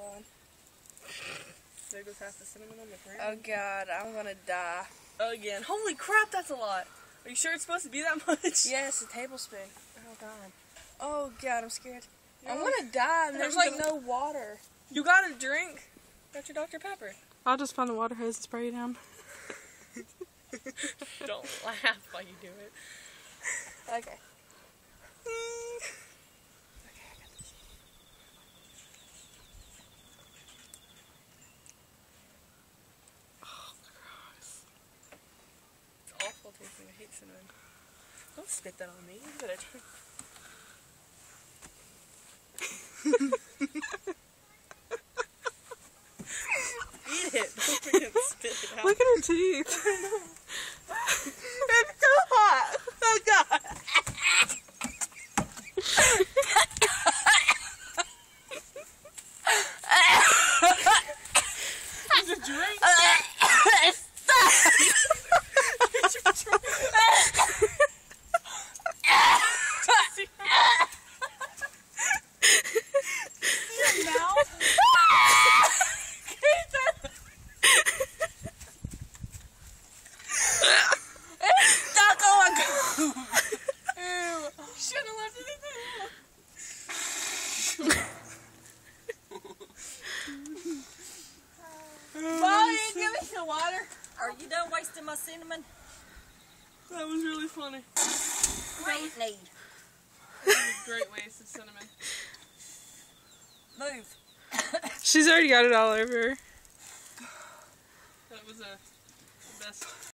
Hold on. There goes half the cinnamon on the ground. Oh god, I'm gonna die. Again. Holy crap, that's a lot. Are you sure it's supposed to be that much? Yes, a tablespoon. Oh god. Oh god, I'm scared. You're I'm like- gonna die and there's like no water. You got a drink. Got your Dr. Pepper. I'll just find a water hose and spray you down. Don't laugh while you do it. Okay. It's awful tasting. I hate cinnamon. Don't spit that on me. You better turn. Eat it. Don't forget to spit it out. Look at her teeth. It's so hot. Oh god. It's a drink. Are you done wasting my cinnamon? That was really funny. Great need. That was a great waste of cinnamon. Move. She's already got it all over her. That was the best.